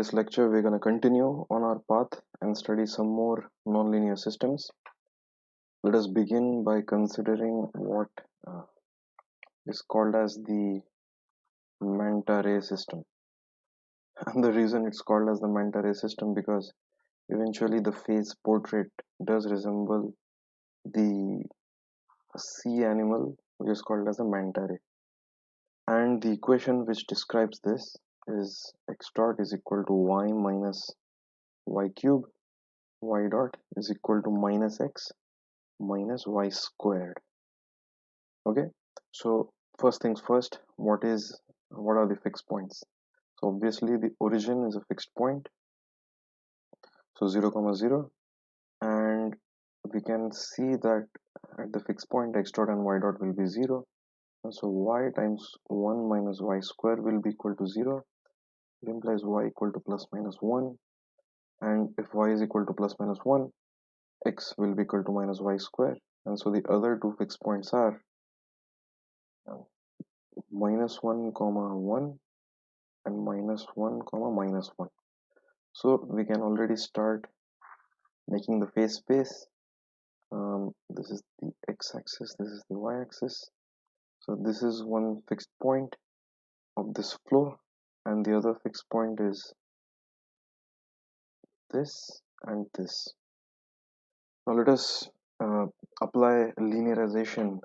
this lecture, we're going to continue on our path and study some more nonlinear systems. Let us begin by considering what uh, is called as the manta ray system. And the reason it's called as the manta ray system because eventually the phase portrait does resemble the sea animal, which is called as a manta ray. And the equation which describes this is x dot is equal to y minus y cube, y dot is equal to minus x minus y squared. Okay, so first things first, what are the fixed points? So obviously the origin is a fixed point, so 0 comma 0, and we can see that at the fixed point x dot and y dot will be 0, and so y times 1 minus y square will be equal to 0. It implies y equal to plus minus 1, and if y is equal to plus minus 1, x will be equal to minus y square, and so the other two fixed points are minus 1 comma 1 and minus 1 comma minus 1. So we can already start making the phase space. This is the x-axis, this is the y-axis. So this is one fixed point of this flow, and the other fixed point is this and this. Now let us apply linearization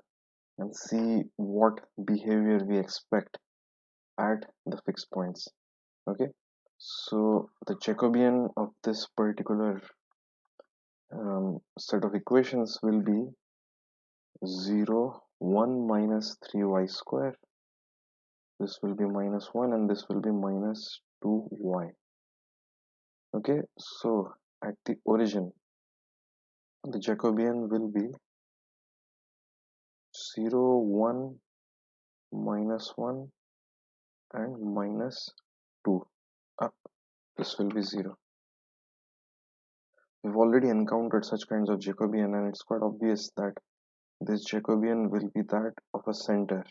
and see what behavior we expect at the fixed points. Okay, so the Jacobian of this particular set of equations will be 0 1 minus 3y square, this will be minus 1, and this will be minus 2y. Okay, so at the origin the Jacobian will be 0 1 minus 1 and minus 2. This will be 0. We've already encountered such kinds of Jacobian, and it's quite obvious that this Jacobian will be that of a center,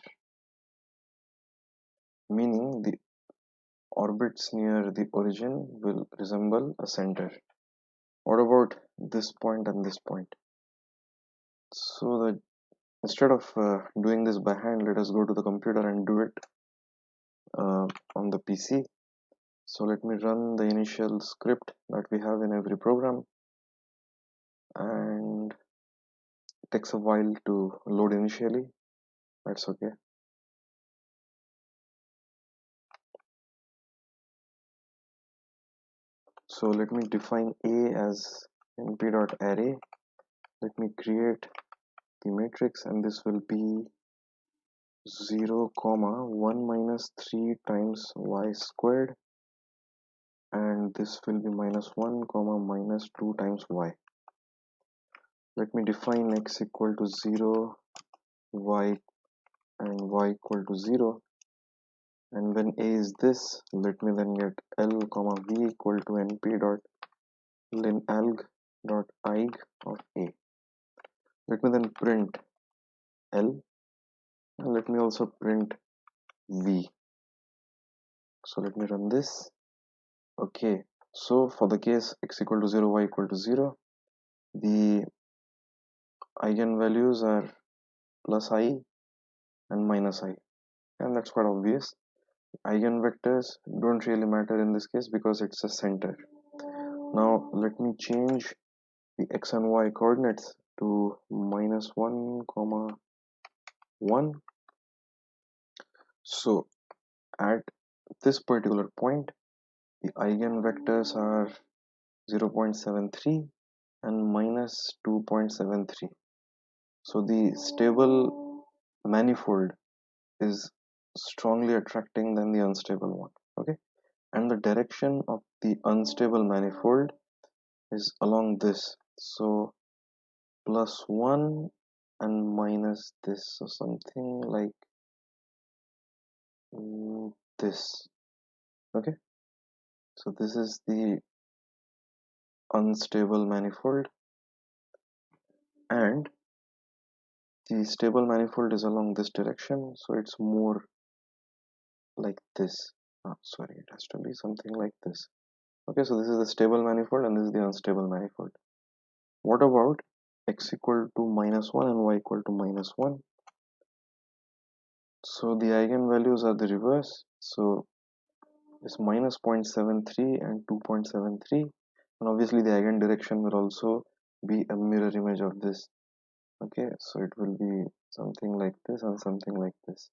meaning the orbits near the origin will resemble a center. What about this point and this point? So that instead of doing this by hand, let us go to the computer and do it on the PC. So let me run the initial script that we have in every program, and it takes a while to load initially. That's okay. So let me define A as np.array. Let me create the matrix, and this will be 0 comma 1 minus 3 times y squared, and this will be minus 1 comma minus 2 times y. Let me define x equal to 0, y and y equal to 0, and when a is this, let me then get l comma v equal to np dot linalg dot ig of a. Let me then print l, and let me also print v. So let me run this. Okay, so for the case x equal to 0, y equal to 0, the eigenvalues are plus I and minus I, and that's quite obvious. Eigenvectors don't really matter in this case because it's a center. Now let me change the x and y coordinates to minus 1 comma 1. So at this particular point, the eigenvectors are 0.73 and minus 2.73. So the stable manifold is strongly attracting than the unstable one. Okay, and the direction of the unstable manifold is along this, so plus 1 and minus this, so something like this. Okay, so this is the unstable manifold, and the stable manifold is along this direction, so it's more like this. Sorry, it has to be something like this. Okay, so this is the stable manifold and this is the unstable manifold. What about x equal to -1 and y equal to -1? So the eigenvalues are the reverse. So it's minus 0.73 and 2.73, and obviously the eigen direction will also be a mirror image of this. Okay, so it will be something like this and something like this.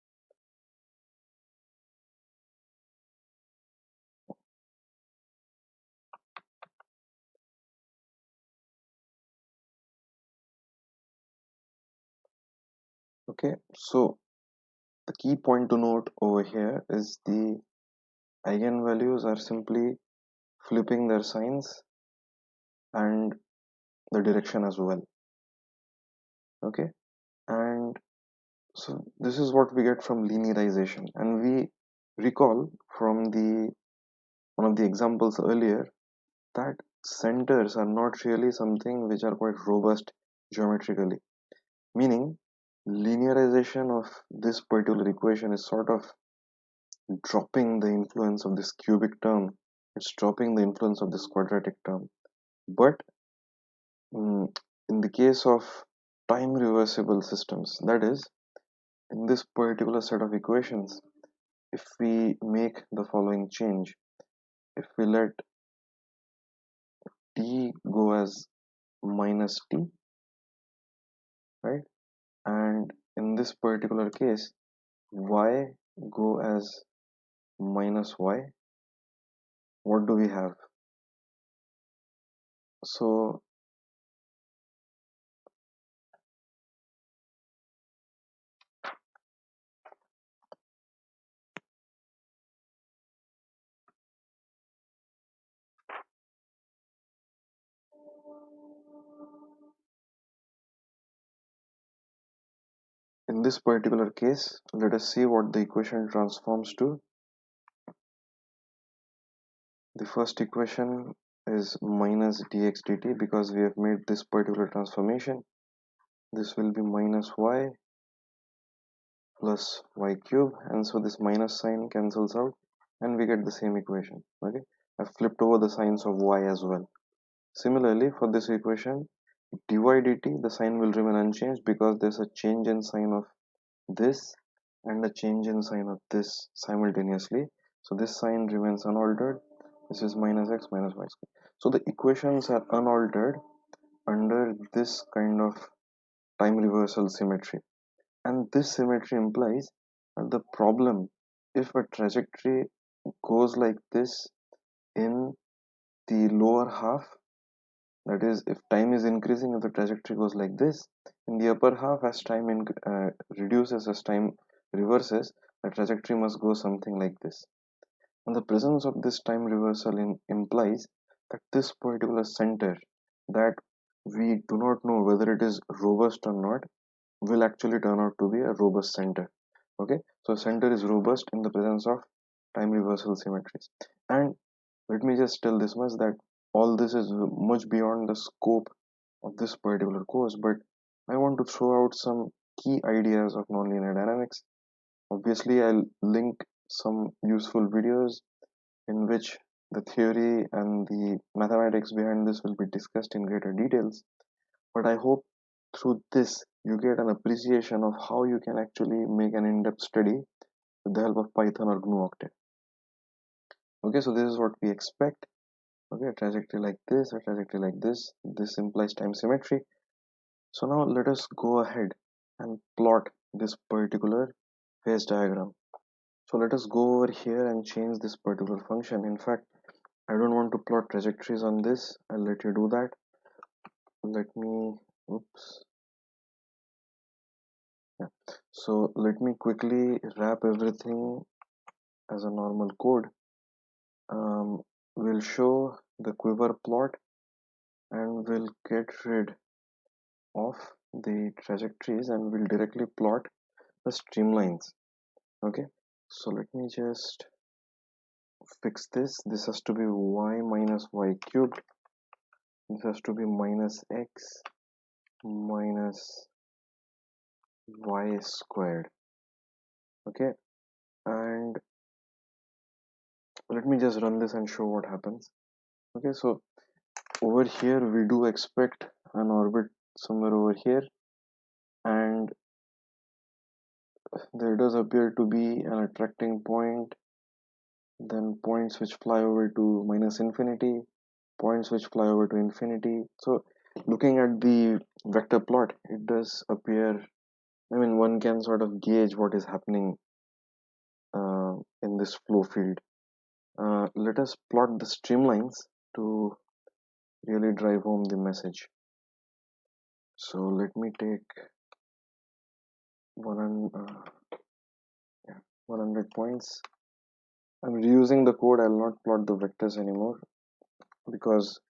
Okay, so the key point to note over here is the eigenvalues are simply flipping their signs and the direction as well. Okay, and so this is what we get from linearization, and we recall from the one of the examples earlier that centers are not really something which are quite robust geometrically, meaning linearization of this particular equation is sort of dropping the influence of this cubic term, it's dropping the influence of this quadratic term. But in the case of time reversible systems, that is, in this particular set of equations, if we make the following change, if we let t go as minus t, right, and in this particular case y go as minus y, what do we have? So in this particular case, let us see what the equation transforms to. The first equation is minus dx dt, because we have made this particular transformation. This will be minus y plus y cube, and so this minus sign cancels out and we get the same equation. Okay, I've flipped over the signs of y as well. Similarly, for this equation dy dt, the sign will remain unchanged because there's a change in sign of this and a change in sign of this simultaneously. So this sign remains unaltered. This is minus x minus y squared. So the equations are unaltered under this kind of time reversal symmetry. And this symmetry implies that the problem, if a trajectory goes like this in the lower half, that is, if time is increasing, if the trajectory goes like this, in the upper half, as time reduces, as time reverses, the trajectory must go something like this. And the presence of this time reversal implies that this particular center, that we do not know whether it is robust or not, will actually turn out to be a robust center. Okay, so center is robust in the presence of time reversal symmetries. And let me just tell this much, that all this is much beyond the scope of this particular course, but I want to throw out some key ideas of nonlinear dynamics. Obviously, I'll link some useful videos in which the theory and the mathematics behind this will be discussed in greater details. But I hope through this you get an appreciation of how you can actually make an in-depth study with the help of Python or GNU Octet. Okay, so this is what we expect. Okay, a trajectory like this, a trajectory like this. This implies time symmetry. So now let us go ahead and plot this particular phase diagram. So let us go over here and change this particular function. In fact, I don't want to plot trajectories on this. I'll let you do that. Let me, oops. Yeah. So let me quickly wrap everything as a normal code. We'll show the quiver plot and we'll get rid of the trajectories and we'll directly plot the streamlines. Okay, so let me just fix this. This has to be y minus y cubed. This has to be minus x minus y squared. Okay, and let me just run this and show what happens. Okay, so over here we do expect an orbit somewhere over here, and there does appear to be an attracting point, then points which fly over to minus infinity, points which fly over to infinity. So looking at the vector plot, it does appear, I mean, one can sort of gauge what is happening in this flow field. Let us plot the streamlines to really drive home the message. So let me take 100 points. I'm reusing the code. I'll not plot the vectors anymore because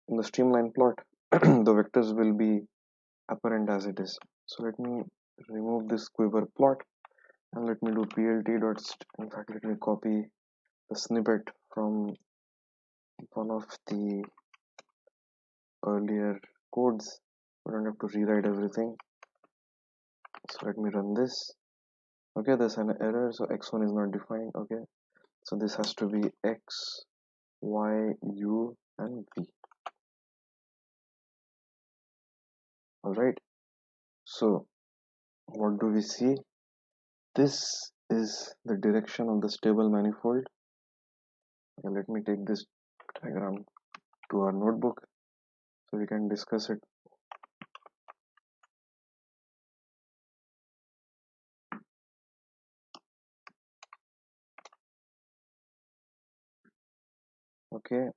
in the streamline plot, the vectors will be apparent as it is. So let me remove this quiver plot and let me do plt dot. In fact, let me copy the snippet from one of the earlier codes. I don't have to rewrite everything. So let me run this. Okay, there's an error, so x1 is not defined. Okay, so this has to be x, y, u, and v. All right. So what do we see? This is the direction of the stable manifold. Okay, let me take this diagram to our notebook so we can discuss it. Okay,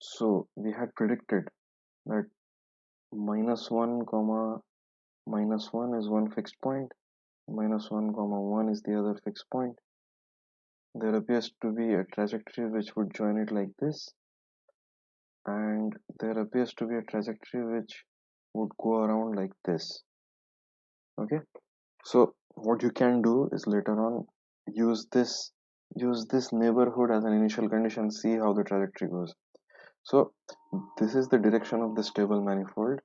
so we had predicted that minus 1 comma minus 1 is one fixed point, minus 1 comma 1 is the other fixed point. There appears to be a trajectory which would join it like this, and there appears to be a trajectory which would go around like this. Okay, so what you can do is later on use this neighborhood as an initial condition, see how the trajectory goes. So this is the direction of the stable manifold.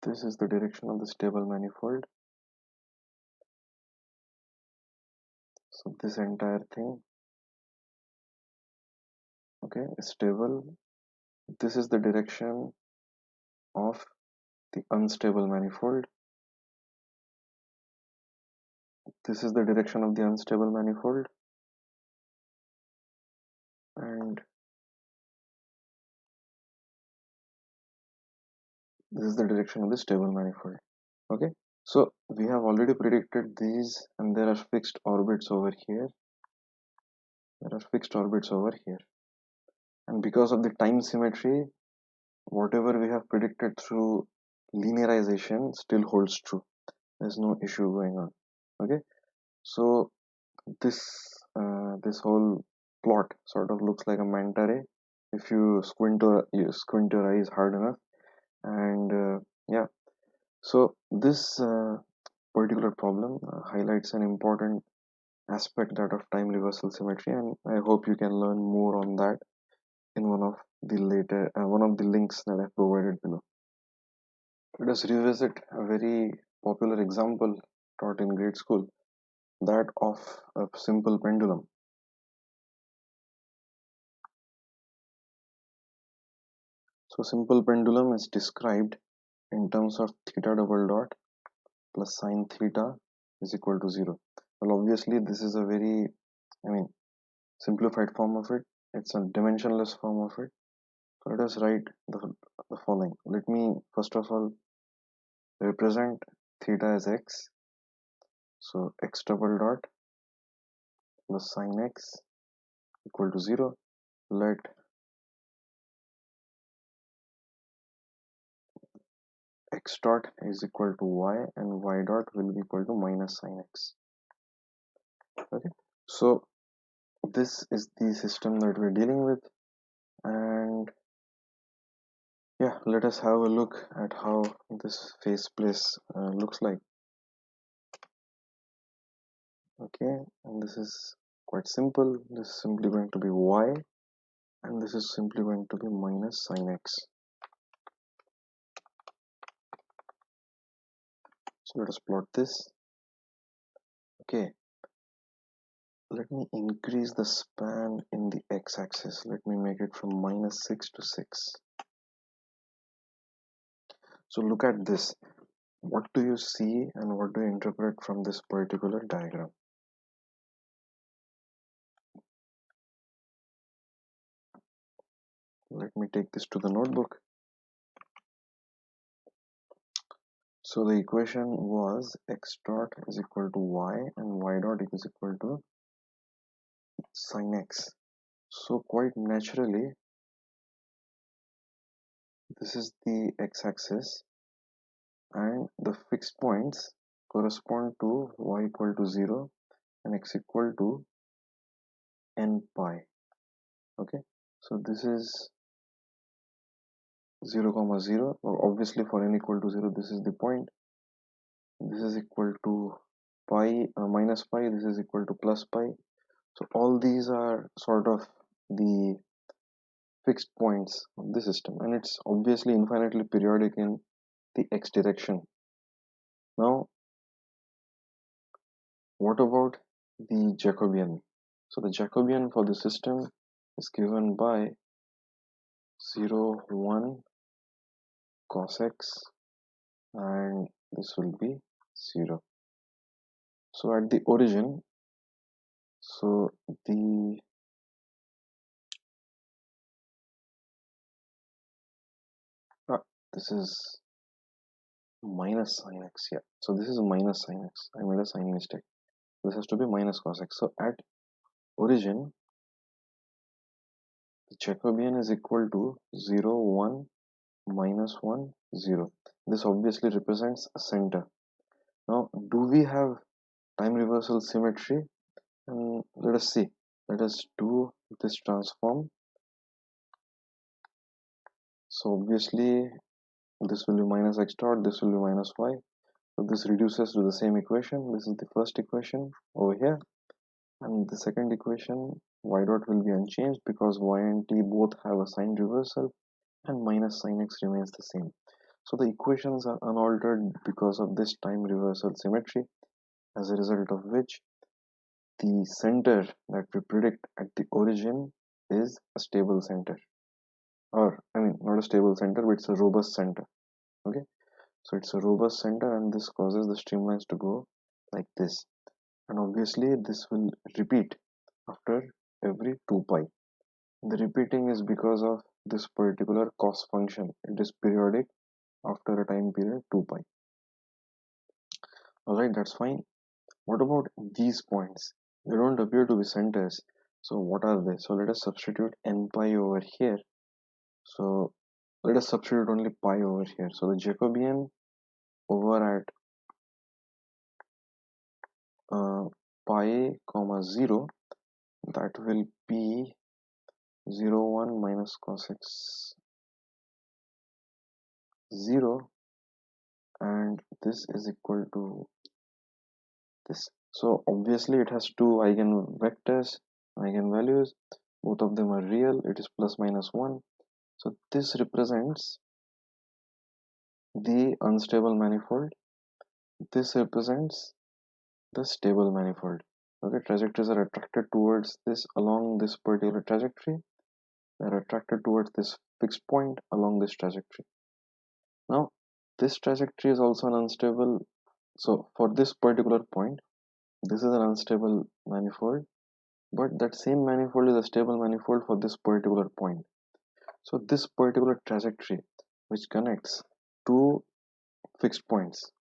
This is the direction of the stable manifold. So this entire thing, okay, is stable. This is the direction of the unstable manifold. This is the direction of the unstable manifold, and this is the direction of the stable manifold. Okay, so we have already predicted these, and there are fixed orbits over here. There are fixed orbits over here, and because of the time symmetry, whatever we have predicted through linearization still holds true. There's no issue going on. Okay, so this this whole plot sort of looks like a manta ray if you squint your eyes hard enough, and yeah. So this particular problem highlights an important aspect, that of time reversal symmetry, and I hope you can learn more on that in one of the links that I've provided below. Let us revisit a very popular example taught in grade school, that of a simple pendulum. So simple pendulum is described in terms of theta double dot plus sine theta is equal to 0. Well, obviously this is a very, I mean, simplified form of it. It's a dimensionless form of it. So let us write the following. Let me first of all represent theta as x. So x double dot plus sine x equal to 0. Let x dot is equal to y, and y dot will be equal to minus sine x. Okay, so this is the system that we're dealing with, and yeah, let us have a look at how this phase space looks like. Okay, and this is quite simple. This is simply going to be y, and this is simply going to be minus sine x. So let us plot this. Okay, Let me increase the span in the x-axis. Let me make it from -6 to 6. So look at this. What do you see and what do you interpret from this particular diagram? Let me take this to the notebook. So the equation was x dot is equal to y and y dot is equal to sin x. So quite naturally, this is the x-axis and the fixed points correspond to y equal to 0 and x equal to n pi. Okay, so this is 0 comma 0, or obviously for n equal to 0 this is the point. This is equal to pi minus pi, this is equal to plus pi. So all these are sort of the fixed points of the system, and it's obviously infinitely periodic in the x direction. Now what about the Jacobian? So the Jacobian for the system is given by 0 1 cos x, and this will be 0. So at the origin, so the this is minus sin x, yeah. So this is minus sin x. I made a sign mistake. This has to be minus cos x. So at origin, the Jacobian is equal to 0 1 minus 1 0. This obviously represents a center. Now do we have time reversal symmetry? And let us see. Let us do this transform. So obviously this will be minus x dot, this will be minus y. So this reduces to the same equation. This is the first equation over here, and the second equation, y dot will be unchanged because y and t both have a sign reversal, and minus sin x remains the same. So the equations are unaltered because of this time reversal symmetry, as a result of which the center that we predict at the origin is a stable center, or I mean not a stable center, but it's a robust center. Okay, so it's a robust center, and this causes the streamlines to go like this, and obviously this will repeat after every 2 pi. The repeating is because of this particular cos function. It is periodic after a time period 2 pi. Alright, that's fine. What about these points? They don't appear to be centers. So what are they? So let us substitute n pi over here. So let us substitute only pi over here. So the Jacobian over at pi comma 0, that will be 0 1 minus cos x 0, and this is equal to this. So obviously it has two eigenvectors, eigenvalues. Both of them are real. It is plus minus 1. So this represents the unstable manifold. This represents the stable manifold. Okay, trajectories are attracted towards this along this particular trajectory. They are attracted towards this fixed point along this trajectory. Now this trajectory is also an unstable. So for this particular point, this is an unstable manifold, but that same manifold is a stable manifold for this particular point. So this particular trajectory which connects two fixed points.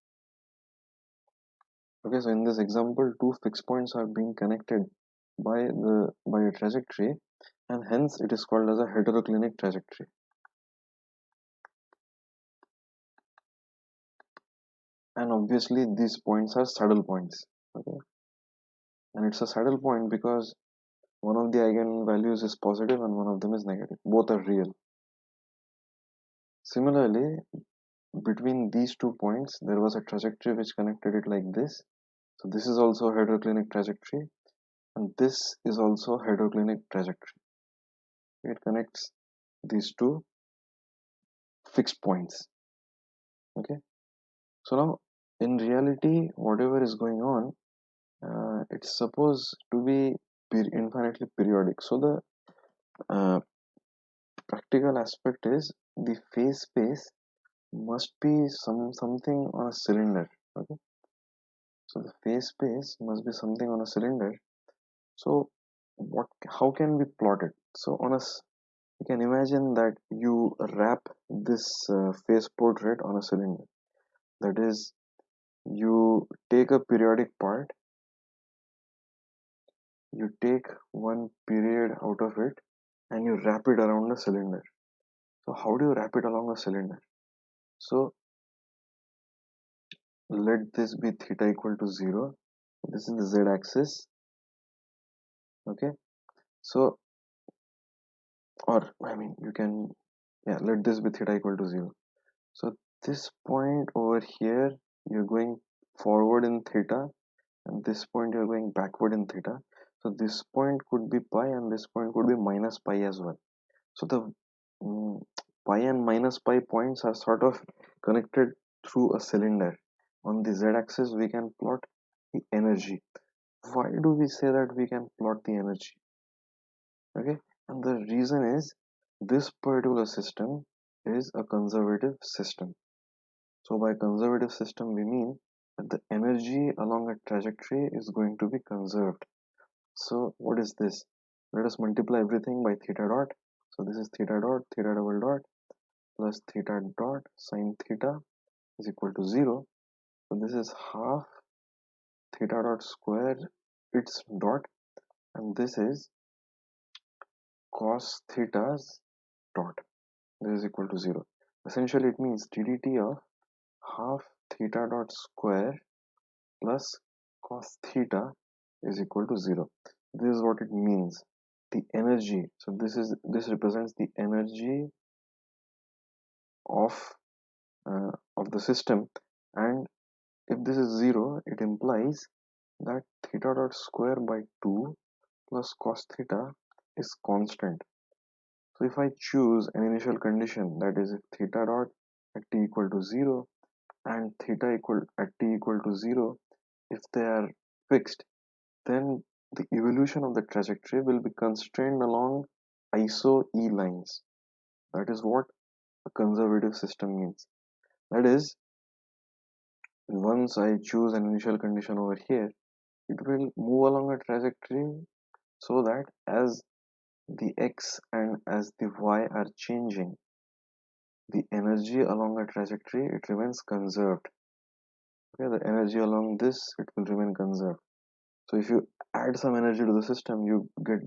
Okay, so in this example, two fixed points are being connected by a trajectory, and hence it is called as a heteroclinic trajectory. And obviously these points are saddle points. Okay, and it's a saddle point because one of the eigenvalues is positive and one of them is negative. Both are real. Similarly, between these 2 points, there was a trajectory which connected it like this. So this is also a heteroclinic trajectory, and this is also a heteroclinic trajectory. It connects these two fixed points. Okay, so now in reality, whatever is going on, it's supposed to be infinitely periodic. So the uh, practical aspect is the phase space must be something on a cylinder. Okay, so the phase space must be something on a cylinder. So what? How can we plot it? So you can imagine that you wrap this phase portrait on a cylinder. That is, you take a periodic part, you take one period out of it, and you wrap it around the cylinder. So how do you wrap it along a cylinder? So let this be theta equal to 0. This is the z axis. Okay, so, or I mean, you can, yeah, let this be theta equal to 0. So this point over here, you're going forward in theta, and this point you're going backward in theta. So this point could be pi, and this point could be minus pi as well. So the mm, pi and minus pi points are sort of connected through a cylinder. On the z-axis, we can plot the energy. Why do we say that we can plot the energy? Okay, and the reason is this particular system is a conservative system. So by conservative system, we mean that the energy along a trajectory is going to be conserved. So what is this? Let us multiply everything by theta dot. So this is theta dot, theta double dot, plus theta dot sine theta is equal to 0. So this is half theta dot square its dot, and this is cos theta's dot. This is equal to 0. Essentially, it means ddt of half theta dot square plus cos theta is equal to 0. This is what it means. The energy. So this represents the energy of of the system, and if this is 0, it implies that theta dot square by 2 plus cos theta is constant. So if I choose an initial condition, that is if theta dot at t equal to 0 and theta equal at t equal to 0, if they are fixed, then the evolution of the trajectory will be constrained along iso e lines. That is what a conservative system means. That is, once I choose an initial condition over here, it will move along a trajectory so that as the x and as the y are changing, the energy along a trajectory, it remains conserved. Okay, the energy along this, it will remain conserved. So if you add some energy to the system, you get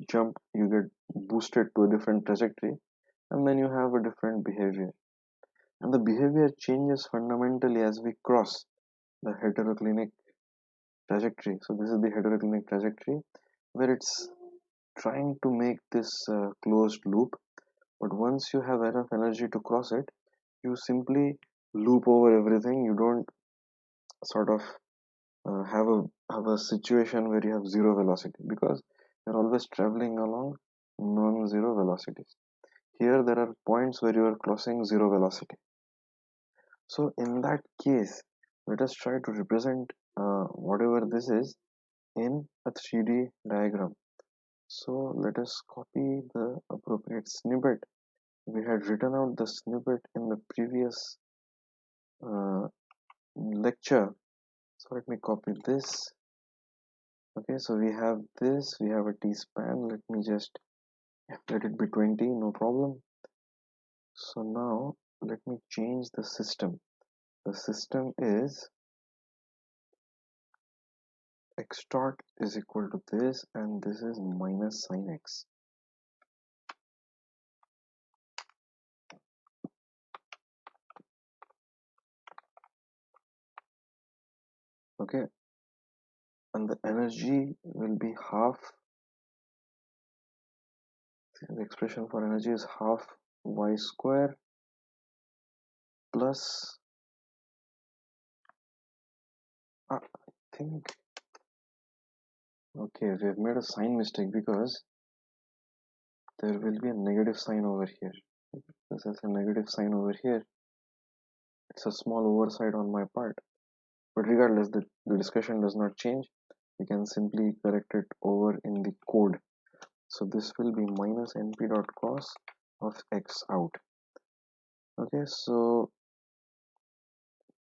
boosted to a different trajectory, and then you have a different behavior. And the behavior changes fundamentally as we cross the heteroclinic trajectory. So this is the heteroclinic trajectory where it's trying to make this closed loop, but once you have enough energy to cross it, you simply loop over everything. You don't sort of have a situation where you have zero velocity, because you're always traveling along non-zero velocities. Here there are points where you are crossing zero velocity. So in that case, let us try to represent whatever this is in a 3D diagram. So let us copy the appropriate snippet. We had written out the snippet in the previous uh, lecture. So let me copy this. Okay, so we have this, we have a t-span. Let me just let it be 20, no problem. So now let me change the system. The system is x dot is equal to this, and this is minus sine x. Okay, and the energy will be half, the expression for energy is half y square plus, I think, okay, we have made a sign mistake because there will be a negative sign over here. This is a negative sign over here. It's a small oversight on my part, but regardless, the discussion does not change. we can simply correct it over in the code. So this will be minus np dot cos of x out. Okay, so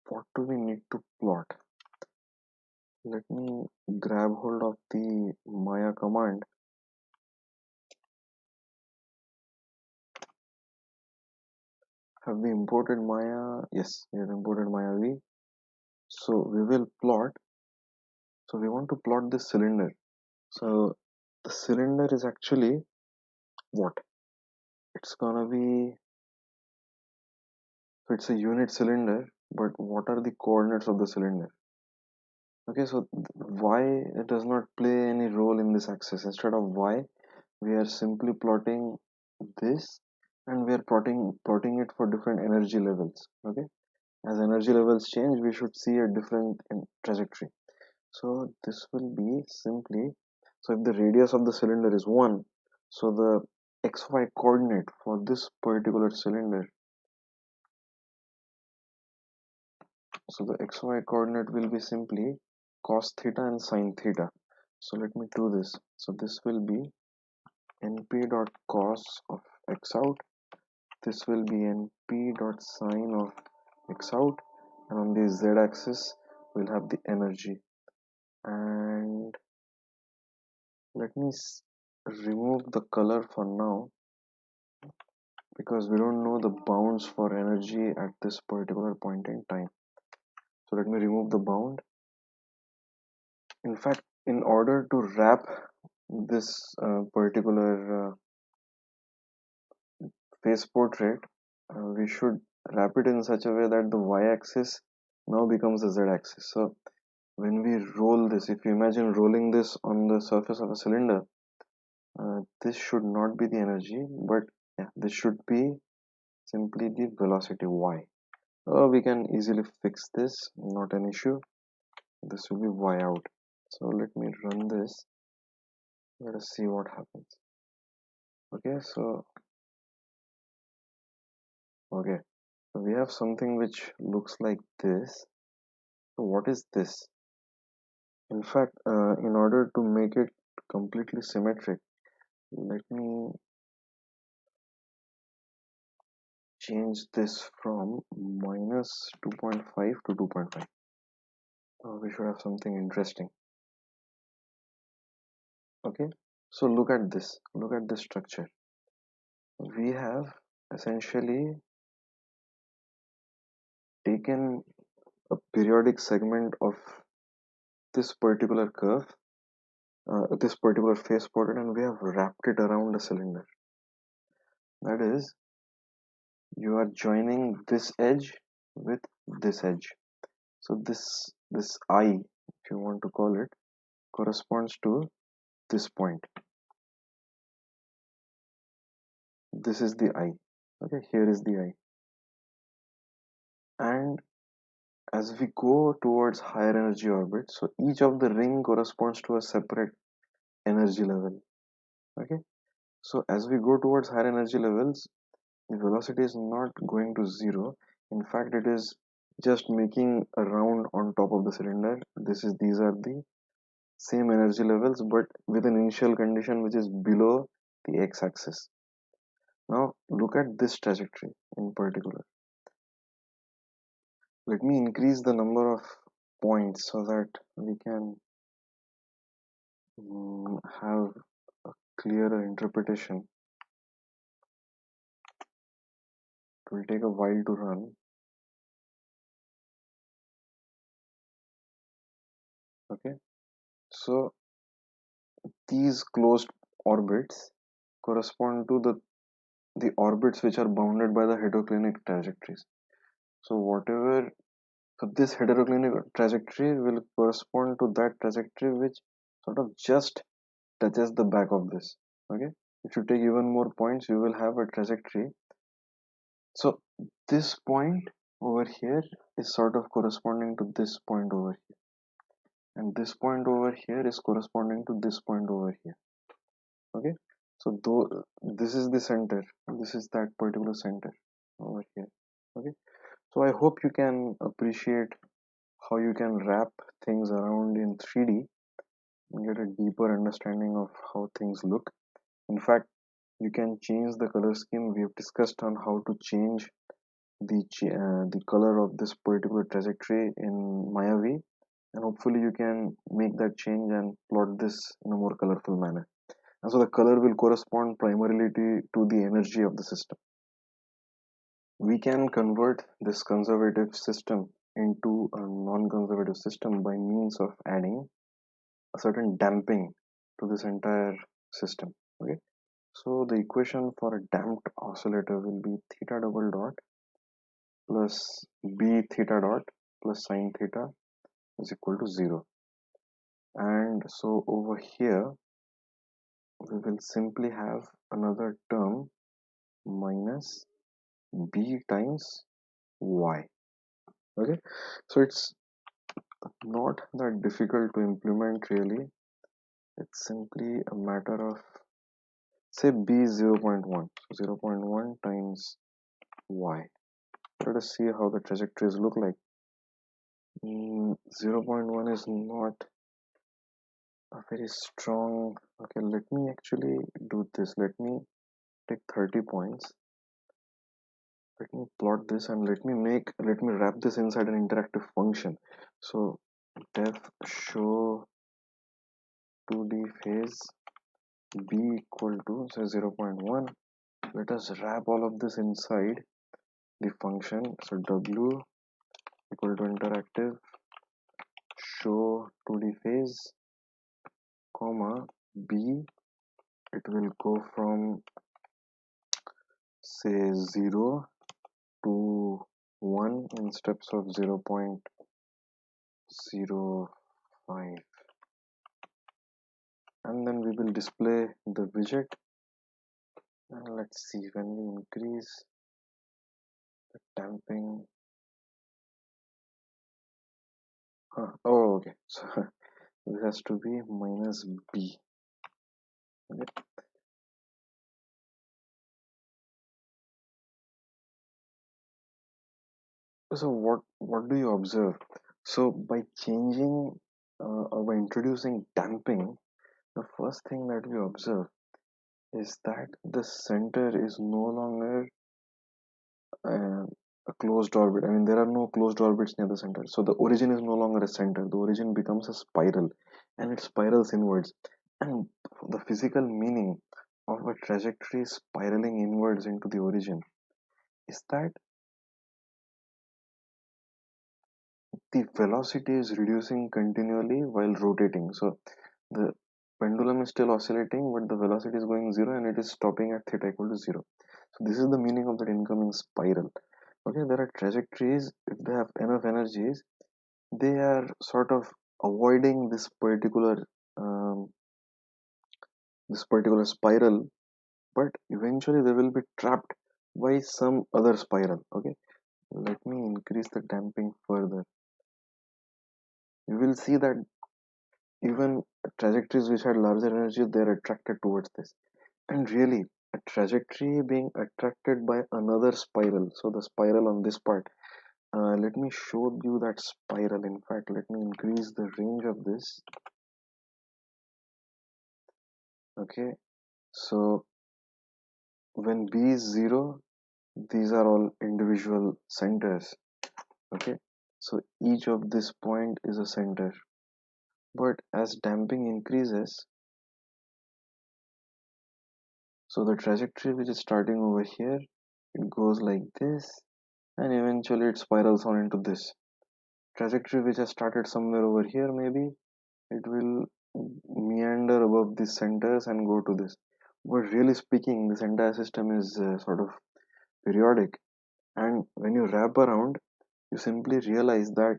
what do we need to plot? Let me grab hold of the Maya command. Have we imported Maya? Yes, we have imported Maya V. So we will plot. So we want to plot this cylinder. So the cylinder is actually what? It's gonna be, so it's a unit cylinder, but what are the coordinates of the cylinder? Okay, so y does not play any role in this axis. Instead of y, we are simply plotting this, and we are plotting it for different energy levels. Okay, as energy levels change, we should see a different trajectory. So this will be simply, so if the radius of the cylinder is 1, so the xy coordinate for this particular cylinder, so the xy coordinate will be simply cos theta and sin theta. So let me do this. So this will be np dot cos of x out, this will be np dot sine of x out, and on the z axis we'll have the energy. And let me remove the color for now, because we don't know the bounds for energy at this particular point in time. So let me remove the bound. In fact, in order to wrap this particular face portrait, we should wrap it in such a way that the y-axis now becomes the z-axis. So when we roll this, if you imagine rolling this on the surface of a cylinder, this should not be the energy, but yeah, this should be simply the velocity y. We can easily fix this, not an issue. This will be y out. So let me run this. Let us see what happens. Okay, so okay, so we have something which looks like this. So what is this? In fact, in order to make it completely symmetric, let me change this from minus 2.5 to 2.5. We should have something interesting. Okay, so look at this. Look at this structure. We have essentially taken a periodic segment of this particular curve, this particular face portrait, and we have wrapped it around a cylinder. That is, you are joining this edge with this edge. So this eye, if you want to call it, corresponds to this point. This is the eye. Okay, here is the eye. And as we go towards higher energy orbits, so each of the ring corresponds to a separate energy level. Okay, so as we go towards higher energy levels, the velocity is not going to zero. In fact, it is just making a round on top of the cylinder. These are the same energy levels, but with an initial condition which is below the x-axis. Now look at this trajectory in particular. Let me increase the number of points so that we can have a clearer interpretation. It will take a while to run. Okay, so these closed orbits correspond to the orbits which are bounded by the heteroclinic trajectories. So whatever, so this heteroclinic trajectory will correspond to that trajectory which sort of just touches the back of this. Okay, if you take even more points, you will have a trajectory. So this point over here is sort of corresponding to this point over here, and this point over here is corresponding to this point over here. Okay, so though this is the center, this is that particular center over here. Okay, so I hope you can appreciate how you can wrap things around in 3D get a deeper understanding of how things look. In fact, you can change the color scheme. We have discussed on how to change the color of this particular trajectory in Mayavi, and hopefully you can make that change and plot this in a more colorful manner. And so the color will correspond primarily to the energy of the system. We can convert this conservative system into a non-conservative system by means of adding a certain damping to this entire system. Okay, so the equation for a damped oscillator will be theta double dot plus b theta dot plus sine theta is equal to 0. And so over here we will simply have another term minus b times y. Okay, so it's not that difficult to implement really. It's simply a matter of, say, b 0.1, so 0.1 times y. Let us see how the trajectories look like. 0.1 is not a very strong. Okay, let me actually do this. Let me take 30 points. Let me plot this and let me wrap this inside an interactive function. So def show 2D phase b equal to say 0.1. Let us wrap all of this inside the function. So w equal to interactive show 2D phase comma b. It will go from say 0 to 1 in steps of 0.05, and then we will display the widget. And let's see, when we increase the damping, oh okay, so this has to be minus b. Okay. So what do you observe? So by changing or by introducing damping, the first thing that we observe is that the center is no longer a closed orbit. I mean, there are no closed orbits near the center. So the origin is no longer a center. The origin becomes a spiral, and it spirals inwards. And the physical meaning of a trajectory spiraling inwards into the origin is that the velocity is reducing continually while rotating. So the pendulum is still oscillating, but the velocity is going zero and it is stopping at theta equal to zero. So this is the meaning of that incoming spiral. Okay, there are trajectories, if they have enough energies, they are sort of avoiding um, this particular spiral, but eventually they will be trapped by some other spiral. Okay, let me increase the damping further. You will see that even trajectories which had larger energy, they are attracted towards this. And really, a trajectory being attracted by another spiral, so the spiral on this part, let me show you that spiral. In fact, let me increase the range of this. Okay, so when b is 0, these are all individual centers. Okay, so each of this point is a center, but as damping increases, so the trajectory which is starting over here, it goes like this, and eventually it spirals on into this trajectory which has started somewhere over here. Maybe it will meander above these centers and go to this, but really speaking, this entire system is sort of periodic. And when you wrap around, you simply realize that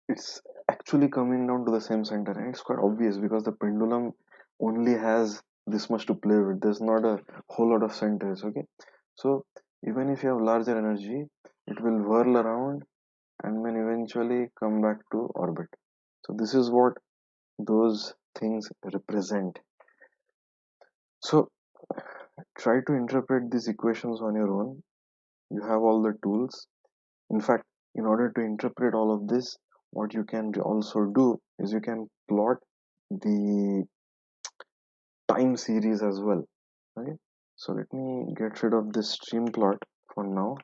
it's actually coming down to the same center, and it's quite obvious because the pendulum only has this much to play with. There's not a whole lot of centers. Okay, so even if you have larger energy, it will whirl around and then eventually come back to orbit. So this is what those things represent. So try to interpret these equations on your own. You have all the tools. In fact, in order to interpret all of this, what you can also do is you can plot the time series as well. Okay, so let me get rid of this stream plot for now.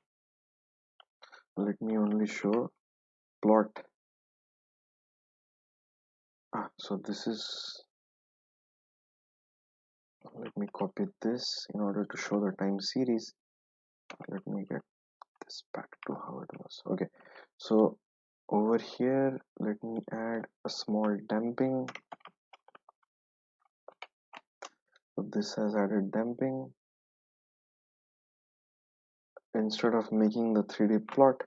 Let me only show plot. So this is, let me copy this in order to show the time series. Let me get this back to how it was. Okay, so over here let me add a small damping. So this has added damping. Instead of making the 3D plot,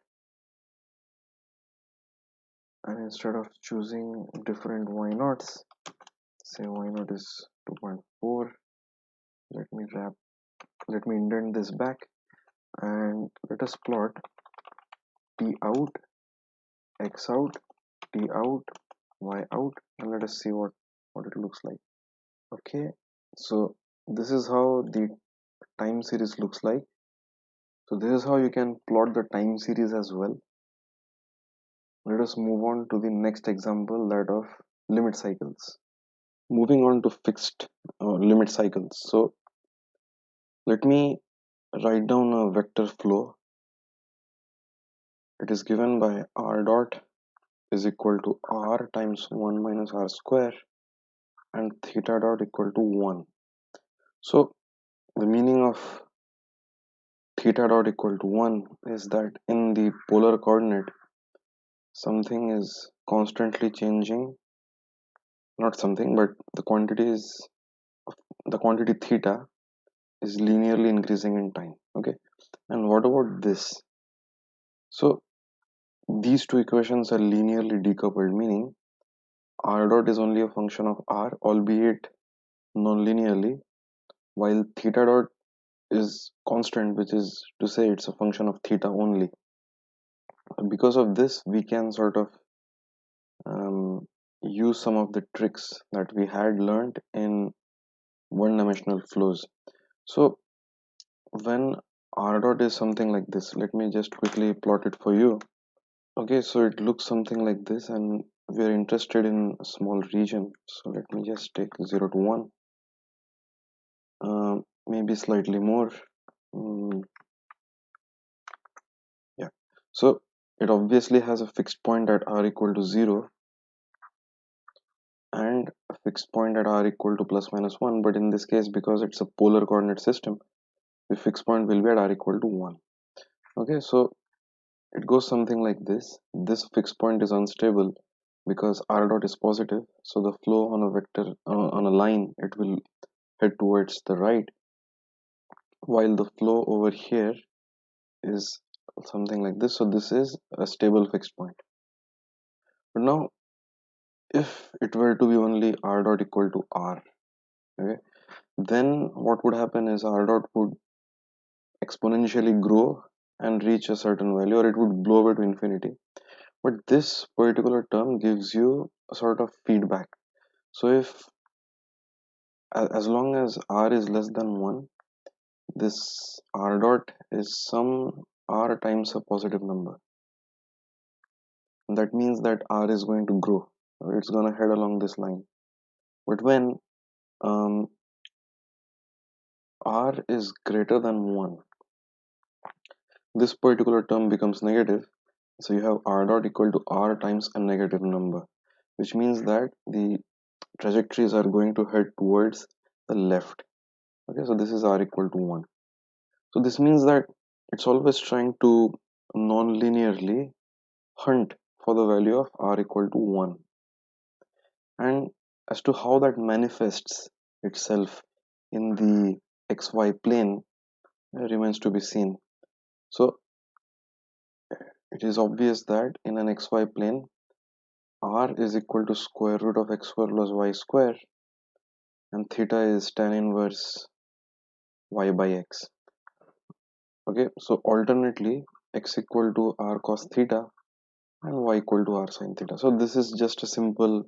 and instead of choosing different y naughts, say y naught is 2.4, let me indent this back, and let us plot t out, x out, t out, y out, and let us see what it looks like. Okay, so this is how the time series looks like. So this is how you can plot the time series as well. Let us move on to the next example, that of limit cycles. Moving on to fixed limit cycles. So let me write down a vector flow. It is given by r dot is equal to r times 1 minus r square and theta dot equal to 1. So the meaning of theta dot equal to 1 is that in the polar coordinate something is constantly changing, not something, but the quantity theta is linearly increasing in time. Okay, and what about this? So these two equations are linearly decoupled, meaning r dot is only a function of r, albeit non-linearly, while theta dot is constant, which is to say it's a function of theta only. Because of this, we can sort of use some of the tricks that we had learned in one-dimensional flows. So when r dot is something like this, let me just quickly plot it for you. Okay, so it looks something like this, and we are interested in a small region. So let me just take 0 to 1, maybe slightly more. Mm, yeah, so it obviously has a fixed point at r equal to 0 and a fixed point at r equal to plus minus 1, but in this case, because it's a polar coordinate system, the fixed point will be at r equal to 1. Okay, so it goes something like this. This fixed point is unstable because r dot is positive, so the flow on a vector on a line, it will head towards the right, while the flow over here is something like this. So this is a stable fixed point. But now if it were to be only r dot equal to r, okay, then what would happen is r dot would exponentially grow and reach a certain value, or it would blow away to infinity. But this particular term gives you a sort of feedback. So if as long as r is less than 1, this r dot is some r times a positive number. That means that r is going to grow. It's going to head along this line. But when um, r is greater than 1, this particular term becomes negative. So you have r dot equal to r times a negative number, which means that the trajectories are going to head towards the left. Okay, so this is r equal to 1. So this means that it's always trying to non-linearly hunt for the value of r equal to 1. And as to how that manifests itself in the xy plane remains to be seen. So it is obvious that in an xy plane, r is equal to square root of x square plus y square, and theta is tan inverse y by x. Okay, so alternately, x equal to r cos theta and y equal to r sin theta. So this is just a simple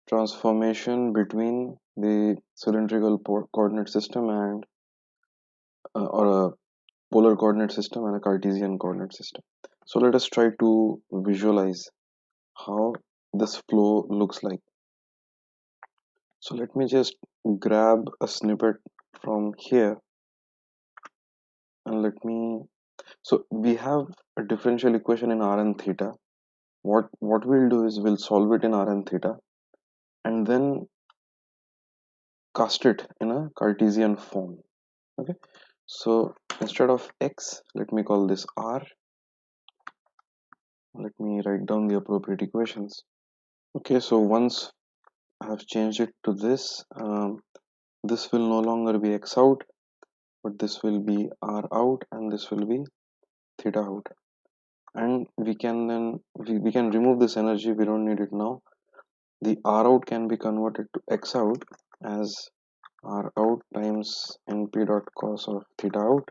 transformation between the cylindrical coordinate system and or a polar coordinate system and a Cartesian coordinate system. So let us try to visualize how this flow looks like. So let me just grab a snippet from here and let me, so we have a differential equation in r and theta. What we'll do is we'll solve it in r and theta and then cast it in a Cartesian form. Okay, so instead of x, let me call this r. Let me write down the appropriate equations. Okay, so once I have changed it to this, this will no longer be x out, but this will be r out and this will be theta out. And we can then we can remove this energy, we don't need it now. The r out can be converted to x out as r out times np dot cos of theta out,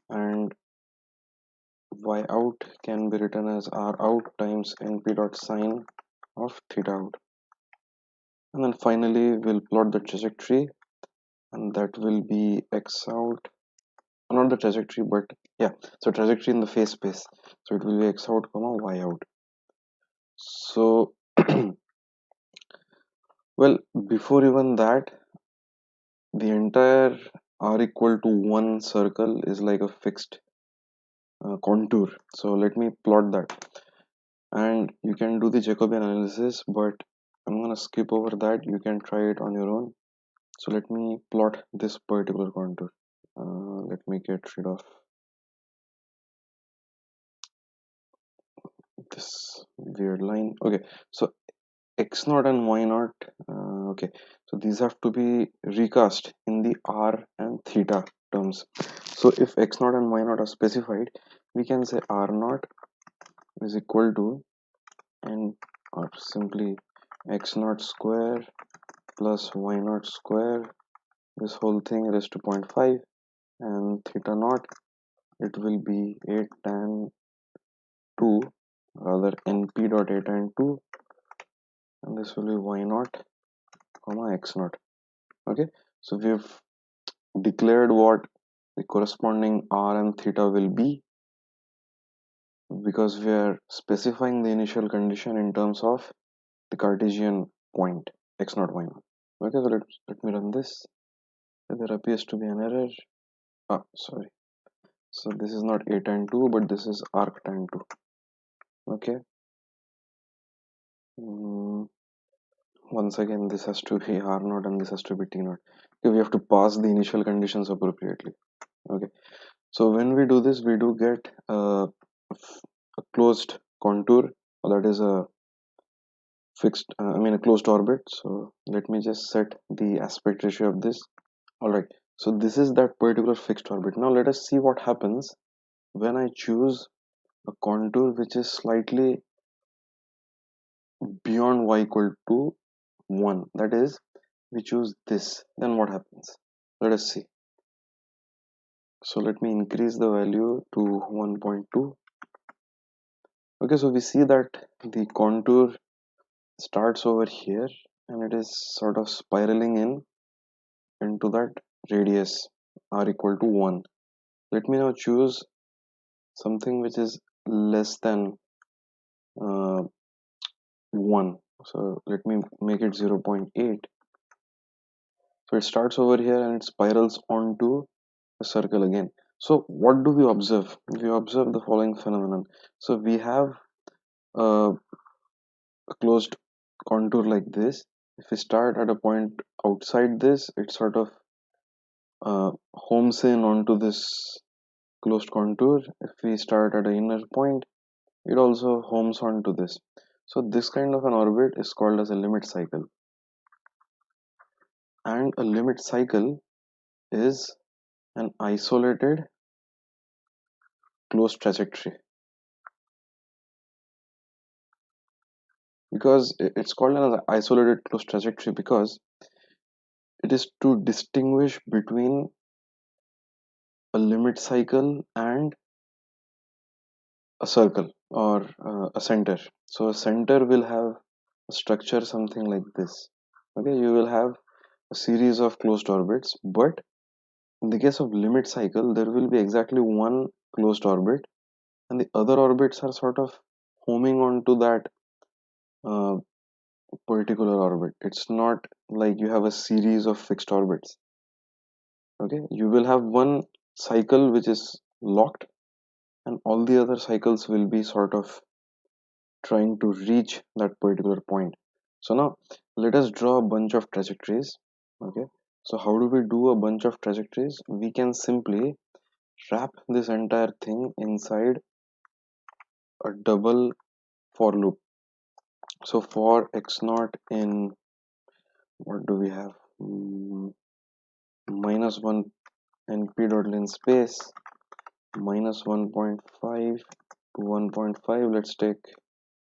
and y out can be written as r out times np dot sine of theta out. And then finally we'll plot the trajectory, and that will be x out, not the trajectory but yeah, so trajectory in the phase space, so it will be x out comma y out. So well, before even that, the entire r equal to 1 circle is like a fixed contour. So let me plot that, and you can do the Jacobian analysis, but I'm gonna skip over that. You can try it on your own. So let me plot this particular contour. Let me get rid of this weird line. Okay, so x naught and y naught, okay, so these have to be recast in the r and theta terms. So if x naught and y naught are specified, we can say r naught is equal to, and or simply x naught square plus y naught square, this whole thing raised to 0.5, and theta naught, it will be 8 tan 2, rather np dot 8 tan 2, and this will be y naught comma x naught. Okay, so we've declared what the corresponding r and theta will be, because we are specifying the initial condition in terms of the Cartesian point x naught y naught. Okay, so let me run this. There appears to be an error. Sorry, so this is not a tan 2 but this is arc tan 2. Okay, once again this has to be r naught and this has to be t naught. Okay, we have to pass the initial conditions appropriately. Okay, so when we do this, we do get a closed contour, that is a fixed, a closed orbit. So let me just set the aspect ratio of this. All right, so this is that particular fixed orbit. Now let us see what happens when I choose a contour which is slightly beyond y equal to 1. That is, we choose this, then what happens? Let us see. So let me increase the value to 1.2. Okay, so we see that the contour starts over here and it is sort of spiraling in into that radius r equal to 1. Let me now choose something which is less than uh, 1. So let me make it 0.8. So it starts over here and it spirals onto a circle again. So what do we observe? We observe the following phenomenon. So we have a closed contour like this. If we start at a point outside this, it sort of homes in onto this closed contour. If we start at an inner point, it also homes onto this. So this kind of an orbit is called as a limit cycle. And a limit cycle is an isolated closed trajectory. Because it's called an isolated closed trajectory because it is to distinguish between a limit cycle and a circle or a center. So a center will have a structure something like this. Okay, you will have a series of closed orbits, but in the case of limit cycle, there will be exactly one closed orbit, and the other orbits are sort of homing onto that uh, particular orbit. It's not like you have a series of fixed orbits. Okay, you will have one cycle which is locked, and all the other cycles will be sort of trying to reach that particular point. So now let us draw a bunch of trajectories. Okay, so how do we do a bunch of trajectories? We can simply wrap this entire thing inside a double for loop. So for x naught in, what do we have? -1 np dot len space -1.5 to 1.5. Let's take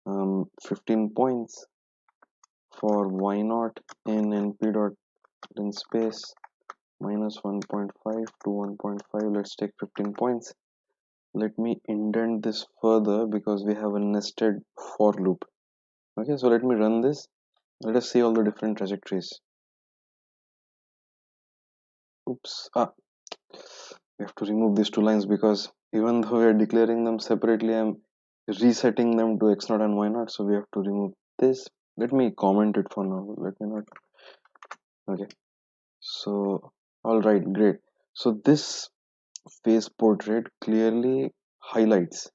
15 points for y naught in np dot len space -1.5 to 1.5. Let's take 15 points. Let me indent this further because we have a nested for loop. Okay, so let me run this. Let us see all the different trajectories. Oops. We have to remove these two lines because even though we are declaring them separately, I'm resetting them to x naught and y naught. So we have to remove this. Let me comment it for now. Let me not. Okay. So, all right, great. So this phase portrait clearly highlights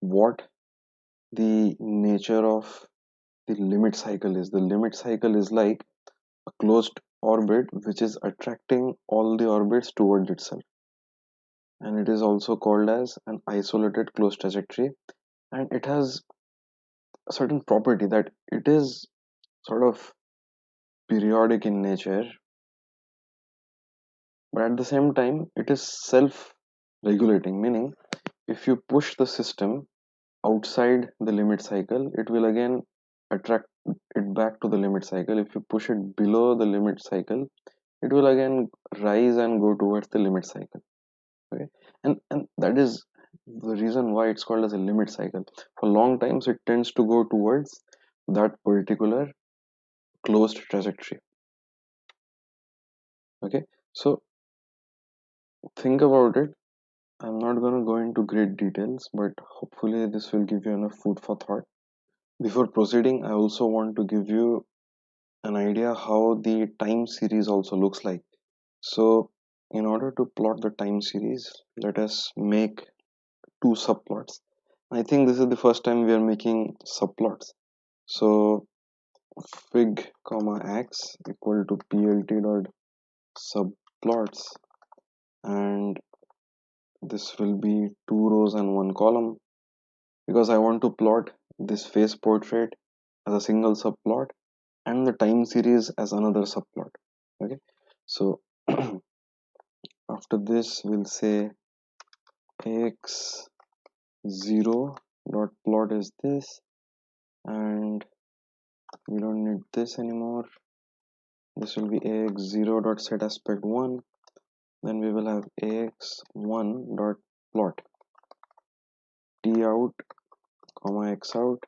what the nature of the limit cycle is. The limit cycle is like a closed orbit which is attracting all the orbits towards itself, and it is also called as an isolated closed trajectory, and it has a certain property that it is sort of periodic in nature, but at the same time it is self regulating, meaning if you push the system outside the limit cycle, it will again attract it back to the limit cycle. If you push it below the limit cycle, it will again rise and go towards the limit cycle. Okay, and that is the reason why it's called as a limit cycle. For long times it tends to go towards that particular closed trajectory. Okay, so think about it. I'm not going to go into great details, but hopefully this will give you enough food for thought. Before proceeding, I also want to give you an idea how the time series also looks like. So in order to plot the time series, let us make two subplots. I think this is the first time we are making subplots. So fig comma x equal to plt dot subplots, and this will be two rows and one column because I want to plot this phase portrait as a single subplot and the time series as another subplot. Okay, so after this we'll say x0 dot plot is this, and we don't need this anymore. This will be ax0 dot set aspect 1. Then we will have ax1 dot plot t out comma x out,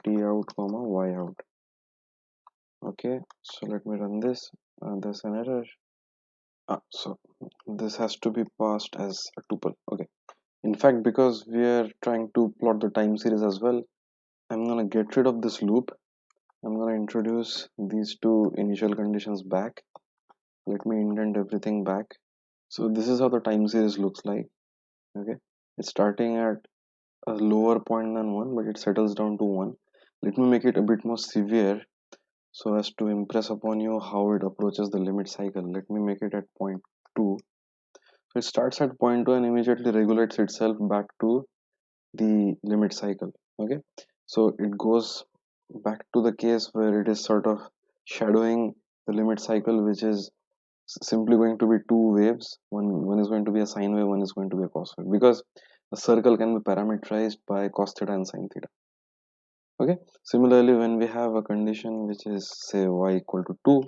t out comma y out. Okay, so let me run this. There's an error. So this has to be passed as a tuple. Okay, in fact, because we are trying to plot the time series as well, I'm gonna get rid of this loop. I'm gonna introduce these two initial conditions back. Let me indent everything back. So this is how the time series looks like. Okay, it's starting at a lower point than 1, but it settles down to 1. Let me make it a bit more severe so as to impress upon you how it approaches the limit cycle. Let me make it at point 2. So it starts at point 2 and immediately regulates itself back to the limit cycle. Okay, so it goes back to the case where it is sort of shadowing the limit cycle, which is simply going to be two waves. One is going to be a sine wave, one is going to be a cos wave, because a circle can be parameterized by cos theta and sine theta. Okay, similarly when we have a condition which is say y equal to 2,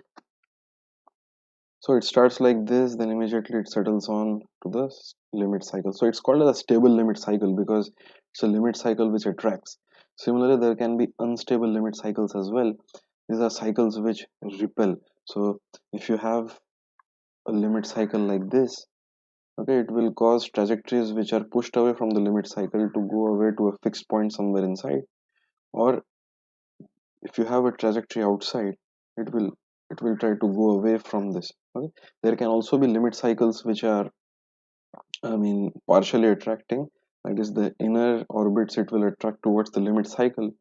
so it starts like this, then immediately it settles on to the limit cycle. So it's called as a stable limit cycle because it's a limit cycle which attracts. Similarly, there can be unstable limit cycles as well. These are cycles which repel. So if you have a limit cycle like this, okay, it will cause trajectories which are pushed away from the limit cycle to go away to a fixed point somewhere inside, or if you have a trajectory outside, it will try to go away from this. Okay, there can also be limit cycles which are, I mean, partially attracting. That is, the inner orbits it will attract towards the limit cycle,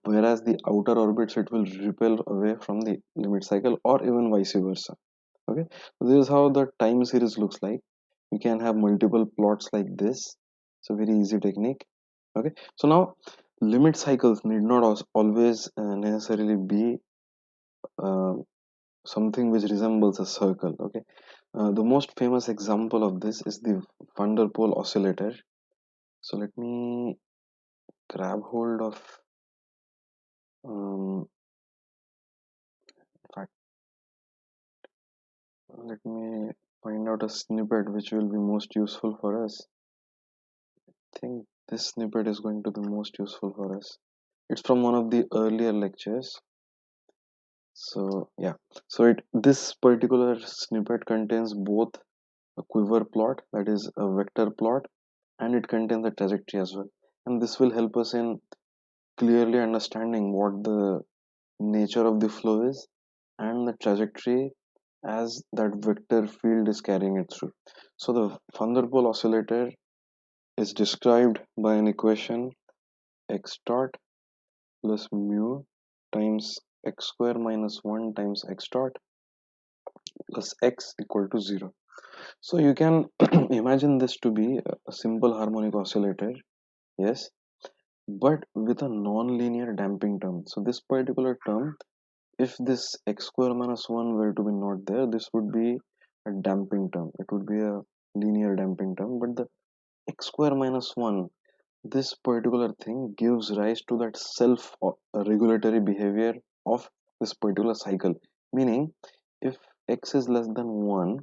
whereas the outer orbits it will repel away from the limit cycle, or even vice versa. Okay, so this is how the time series looks like. You can have multiple plots like this. It's a very easy technique. Okay, so now limit cycles need not always necessarily be uh, something which resembles a circle. Okay, the most famous example of this is the van der Pol oscillator. So let me grab hold of, in fact, let me find out a snippet which will be most useful for us. I think this snippet is going to be most useful for us. It's from one of the earlier lectures. So yeah, so this particular snippet contains both a quiver plot, that is a vector plot, and it contains a trajectory as well. And this will help us in clearly understanding what the nature of the flow is and the trajectory as that vector field is carrying it through. So the van der Pol oscillator is described by an equation x dot plus mu times x square minus 1 times x dot plus x equal to 0. So you can imagine this to be a simple harmonic oscillator, yes, but with a non-linear damping term. So this particular term, if this x square minus 1 were to be not there, this would be a damping term. It would be a linear damping term, but the x square minus 1, this particular thing gives rise to that self regulatory behavior of this particular cycle. Meaning, if x is less than 1,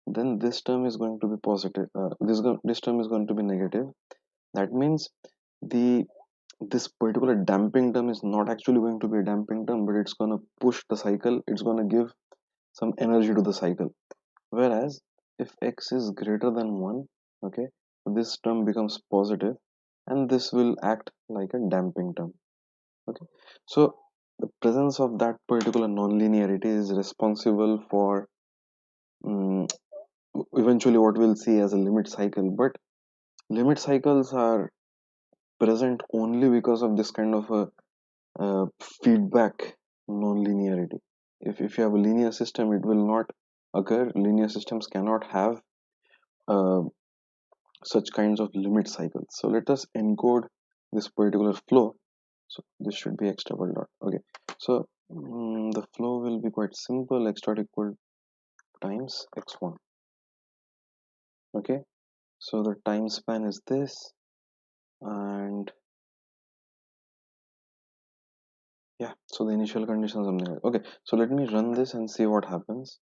then this term is going to be positive, this term is going to be negative. That means the this particular damping term is not actually going to be a damping term, but it's going to push the cycle, it's going to give some energy to the cycle. Whereas if x is greater than 1, okay, this term becomes positive, and this will act like a damping term. Okay, so the presence of that particular nonlinearity is responsible for um, eventually what we'll see as a limit cycle. But limit cycles are present only because of this kind of a feedback nonlinearity. If you have a linear system, it will not occur. Linear systems cannot have uh, such kinds of limit cycles. So let us encode this particular flow. So this should be x double dot. Okay, so the flow will be quite simple. X dot equal times x1. Okay, so the time span is this, and yeah, so the initial condition is something like, okay, so let me run this and see what happens.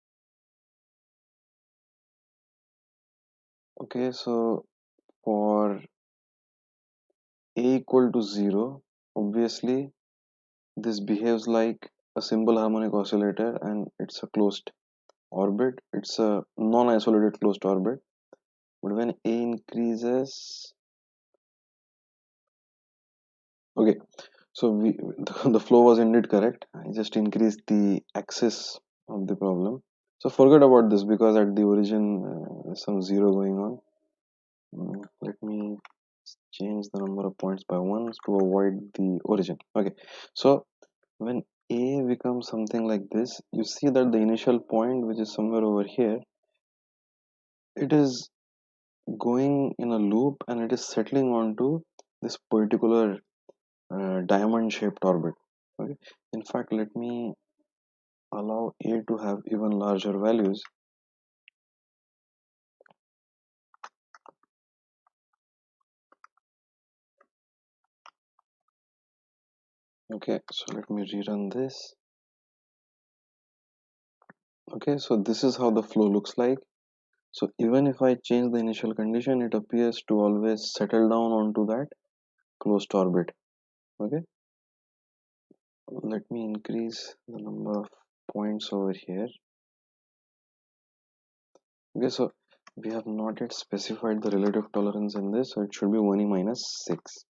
Okay, so for a equal to 0, obviously this behaves like a simple harmonic oscillator, and it's a closed orbit. It's a non-isolated closed orbit. But when a increases, okay, so the flow was indeed correct. I just increased the axis of the problem. So forget about this because at the origin there's some 0 going on. Let me change the number of points by 1 to avoid the origin. Okay, so when a becomes something like this, you see that the initial point, which is somewhere over here, it is going in a loop and it is settling onto this particular diamond shaped orbit. Okay, in fact, let me allow a to have even larger values. Okay, so let me rerun this. Okay, so this is how the flow looks like. So even if I change the initial condition, it appears to always settle down onto that closed orbit. Okay, let me increase the number of points over here. Okay, so we have not yet specified the relative tolerance in this, so it should be 1e minus 6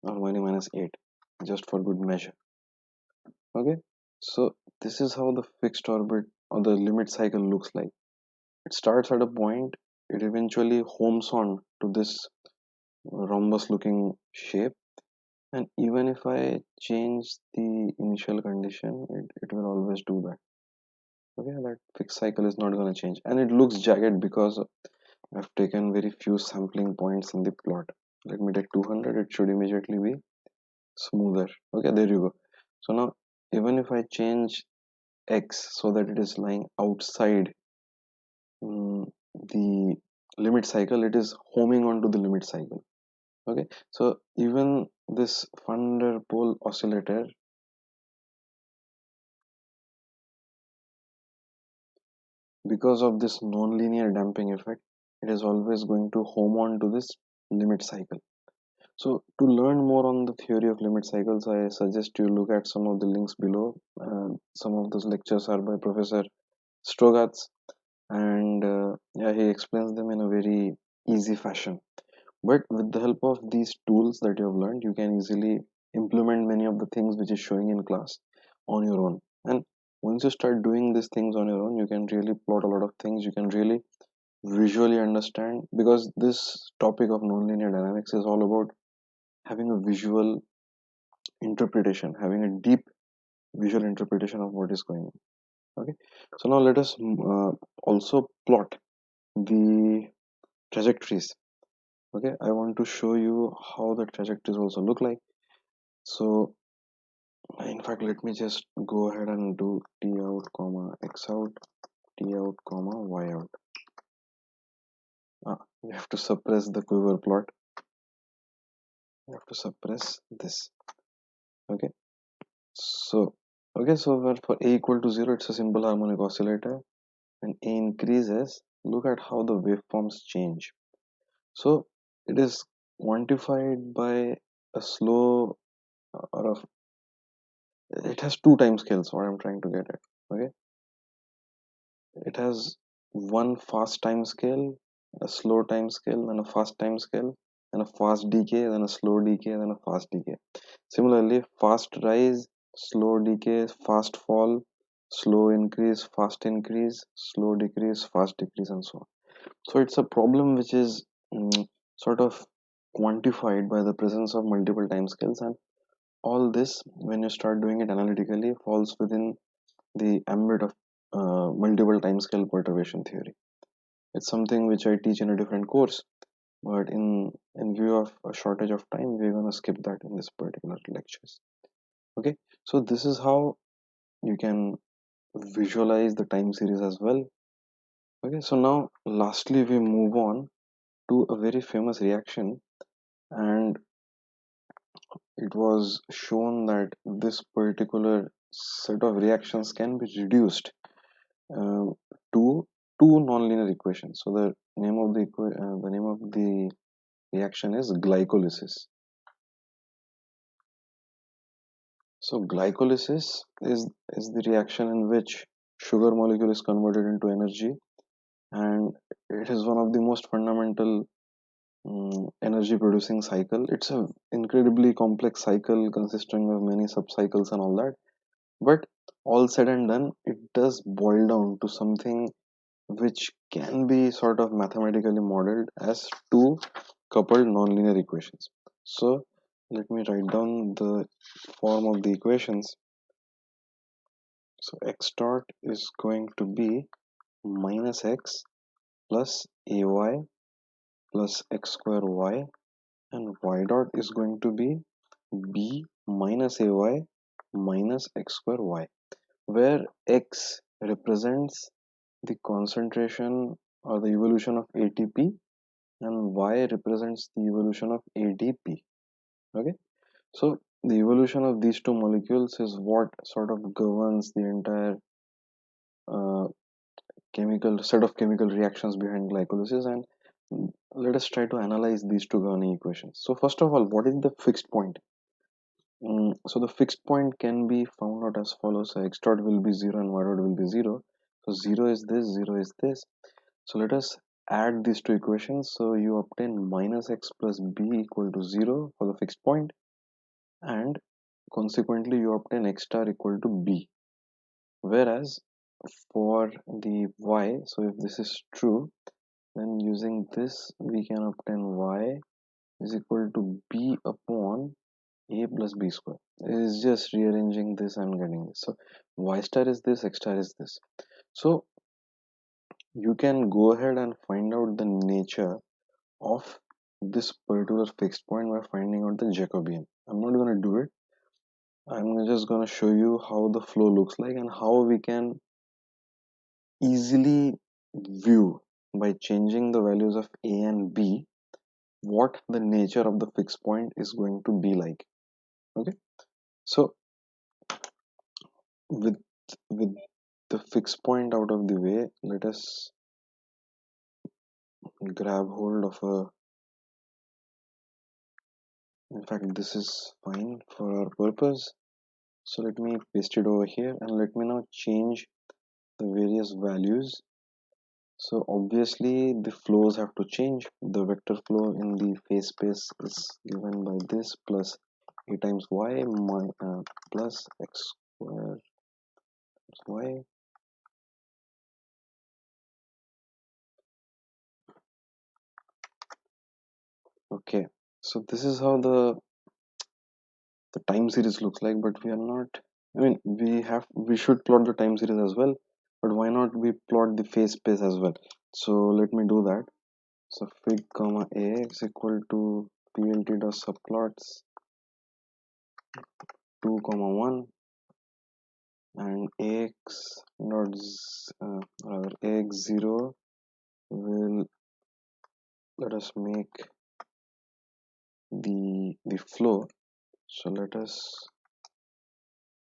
or 1e minus 8, just for good measure. Okay, so this is how the fixed orbit or the limit cycle looks like. It starts at a point, it eventually homes on to this rhombus looking shape, and even if I change the initial condition, it will always do that. Okay, that fixed cycle is not going to change, and it looks jagged because I've taken very few sampling points in the plot. Let me take 200, it should immediately be smoother. Okay, there you go. So now even if I change x so that it is lying outside the limit cycle, it is homing on to the limit cycle. Okay, so even this van der Pol oscillator, because of this non-linear damping effect, it is always going to home on to this limit cycle. So to learn more on the theory of limit cycles, I suggest you look at some of the links below. Some of those lectures are by Professor Strogatz, and yeah, he explains them in a very easy fashion. But with the help of these tools that you have learned, you can easily implement many of the things which is showing in class on your own. And once you start doing these things on your own, you can really plot a lot of things. You can really visually understand, because this topic of nonlinear dynamics is all about having a visual interpretation, having a deep visual interpretation of what is going on. Okay, so now let us also plot the trajectories. Okay, I want to show you how the trajectories also look like. So in fact, let me just go ahead and do t out comma x out, t out comma y out. You have to suppress the quiver plot. You have to suppress this. Okay, so where for a equal to 0, it's a simple harmonic oscillator, and a increases, look at how the waveforms change. So it is quantified by a slow or it has two time scales, what I'm trying to get at. Okay, it has one fast time scale, a slow time scale, then a fast time scale, then a fast decay, then a slow decay, then a fast decay. Similarly, fast rise, slow decay, fast fall, slow increase, fast increase, slow decrease, fast decrease, and so on. So it's a problem which is sort of quantified by the presence of multiple timescales, and all this, when you start doing it analytically, falls within the ambit of multiple timescale perturbation theory. It's something which I teach in a different course, but in view of a shortage of time, we're gonna skip that in this particular lectures. Okay, so this is how you can visualize the time series as well. Okay, so now lastly we move on to a very famous reaction, and it was shown that this particular set of reactions can be reduced um, to two nonlinear equations. So the name of the reaction is glycolysis. So glycolysis is the reaction in which sugar molecule is converted into energy, and it is one of the most fundamental energy producing cycle. It's a incredibly complex cycle consisting of many subcycles and all that. But all said and done, it does boil down to something which can be sort of mathematically modeled as two coupled nonlinear equations. So let me write down the form of the equations. So x dot is going to be minus x plus ay plus x square y, and y dot is going to be b minus ay minus x square y, where x represents the concentration or the evolution of ATP, and y represents the evolution of ADP. Okay, so the evolution of these two molecules is what sort of governs the entire uh, chemical set of chemical reactions behind glycolysis, and let us try to analyze these two governing equations. So first of all, what is the fixed point? So the fixed point can be found out as follows. So x dot will be 0 and y dot will be 0. So 0 is this, 0 is this. So let us add these two equations. So you obtain minus x plus b equal to 0 for the fixed point, and consequently you obtain x star equal to b. Whereas for the y, so if this is true, then using this we can obtain y is equal to b upon a plus b square. It is just rearranging this and getting this. So y star is this, x star is this. So you can go ahead and find out the nature of this particular fixed point by finding out the Jacobian. I'm not going to do it. I'm just going to show you how the flow looks like and how we can easily view by changing the values of a and b what the nature of the fixed point is going to be like. Okay, so with with the fixed point out of the way, let us grab hold of a, in fact this is fine for our purpose. So let me paste it over here and let me now change the various values. So obviously the flows have to change. The vector flow in the phase space is given by this plus a times y plus x square plus y. Okay, so this is how the time series looks like, but we are not, I mean we should plot the time series as well, but why not we plot the phase space as well. So let me do that. So fig comma ax equal to plt dot subplots 2 comma 1 and ax dot rather ax0 will let us make the flow. So let us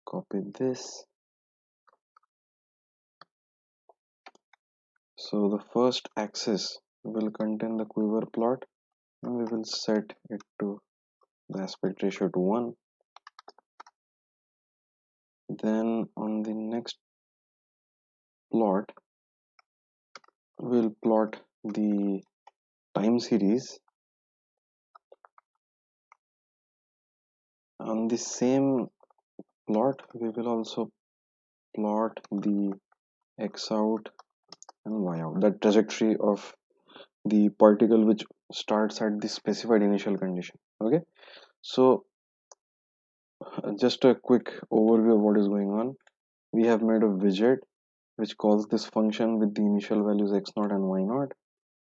copy this. So the first axis will contain the quiver plot and we will set it to the aspect ratio to 1. Then on the next plot we'll plot the time series. On the same plot we will also plot the x out and y out, that trajectory of the particle which starts at the specified initial condition. Okay, so just a quick overview of what is going on. We have made a widget which calls this function with the initial values x0 and y0.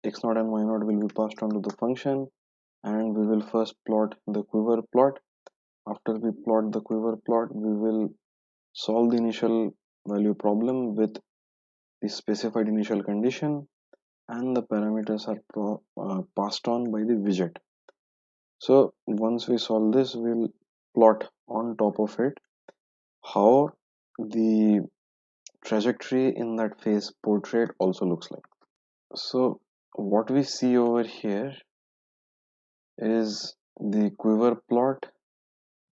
X0 and y0 will be passed on to the function and we will first plot the quiver plot. After we plot the quiver plot, we will solve the initial value problem with the specified initial condition and the parameters are passed on by the widget. So once we solve this, we'll plot on top of it how the trajectory in that phase portrait also looks like. So what we see over here is the quiver plot.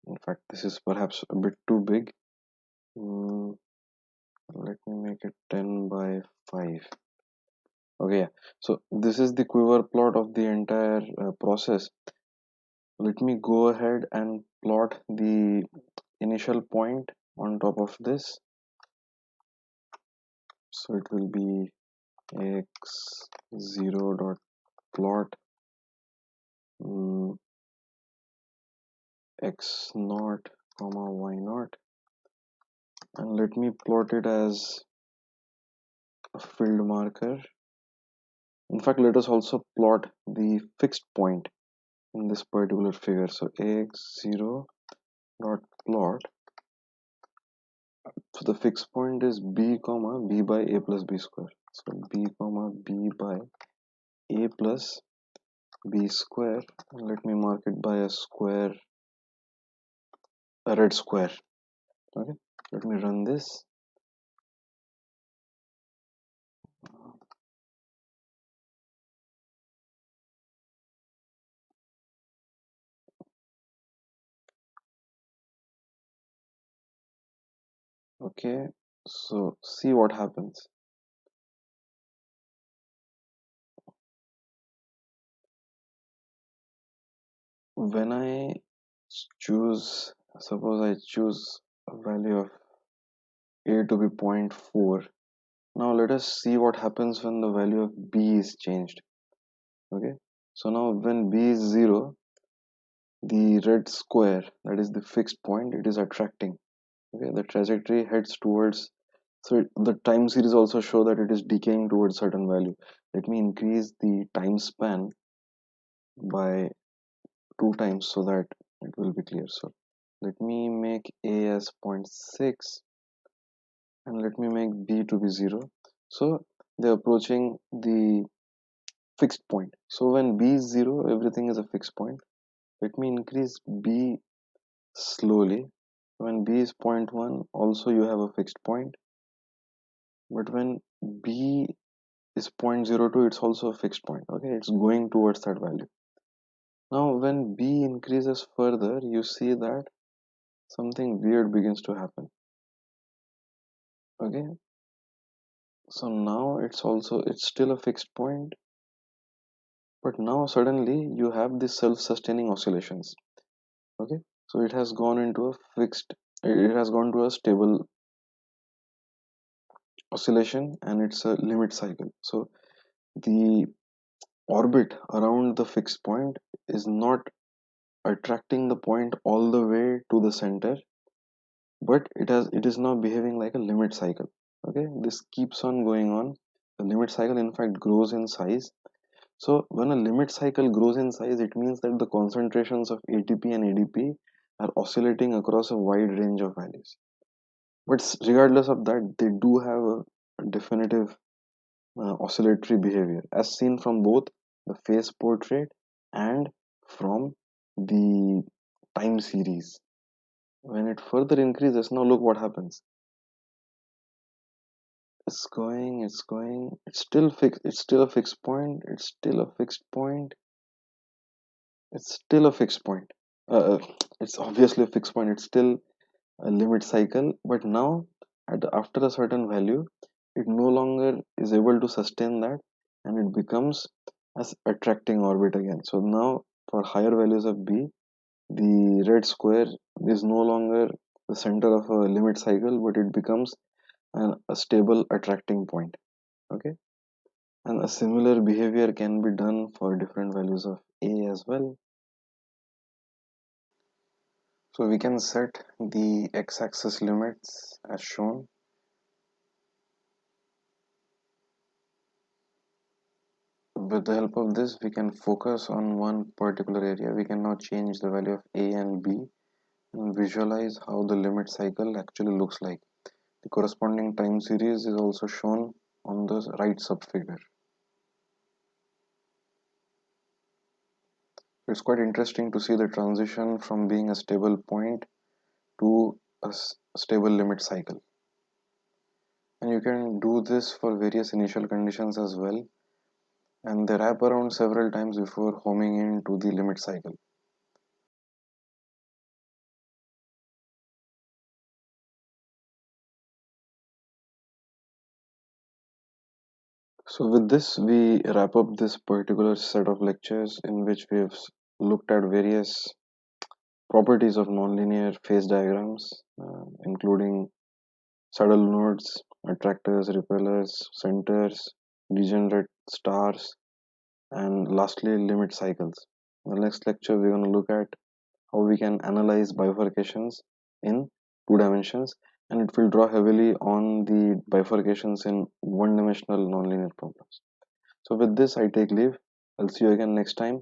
In fact, this is perhaps a bit too big. Let me make it 10 by 5. Okay, yeah. So this is the quiver plot of the entire process. Let me go ahead and plot the initial point on top of this. So it will be x0 dot plot x naught comma y naught, and let me plot it as a field marker. In fact, let us also plot the fixed point in this particular figure. So x0 dot plot, so the fixed point is b comma b by a plus b square. So b comma b by a plus b square, and let me mark it by a square, a red square. Okay, let me run this. Okay, so see what happens. When I choose Suppose I choose a value of a to be zero point 0.4. Now let us see what happens when the value of b is changed. Okay, so now when b is 0, the red square, that is the fixed point, it is attracting. Okay, the trajectory heads towards, so the time series also show that it is decaying towards certain value. Let me increase the time span by 2 times so that it will be clear. So let me make a as 0.6 and let me make b to be 0. So they're approaching the fixed point. So when b is 0, everything is a fixed point. Let me increase b slowly. When b is zero point 0.1, also you have a fixed point. But when b is 0.02, it's also a fixed point. Okay, it's going towards that value. Now when b increases further, you see that something weird begins to happen. Okay, so now it's still a fixed point, but now suddenly you have this self-sustaining oscillations. Okay, so it has gone into a fixed, it has gone to a stable oscillation, and it's a limit cycle. So the orbit around the fixed point is not attracting the point all the way to the center, but it is now behaving like a limit cycle. Okay, this keeps on going on. The limit cycle in fact grows in size. So when a limit cycle grows in size, it means that the concentrations of ATP and ADP are oscillating across a wide range of values. But regardless of that, they do have a definitive oscillatory behavior, as seen from both the phase portrait and from the time series. When it further increases, now look what happens. It's still fixed, it's still a fixed point, it's still a fixed point, it's still a fixed point. It's obviously a fixed point, it's still a limit cycle, but now after a certain value, it no longer is able to sustain that, and it becomes as attracting orbit again. So now for higher values of b, the red square is no longer the center of a limit cycle, but it becomes a stable attracting point. Okay, and a similar behavior can be done for different values of a as well. So we can set the x-axis limits as shown. With the help of this, we can focus on one particular area. We can now change the value of a and b and visualize how the limit cycle actually looks like. The corresponding time series is also shown on the right subfigure. It's quite interesting to see the transition from being a stable point to a stable limit cycle. And you can do this for various initial conditions as well, and they wrap around several times before homing in to the limit cycle. So with this, we wrap up this particular set of lectures in which we have looked at various properties of nonlinear phase diagrams, including saddle nodes, attractors, repellers, centers, degenerate stars, and lastly limit cycles. In the next lecture, we're going to look at how we can analyze bifurcations in 2 dimensions, and it will draw heavily on the bifurcations in one-dimensional nonlinear problems. So with this, I take leave. I'll see you again next time.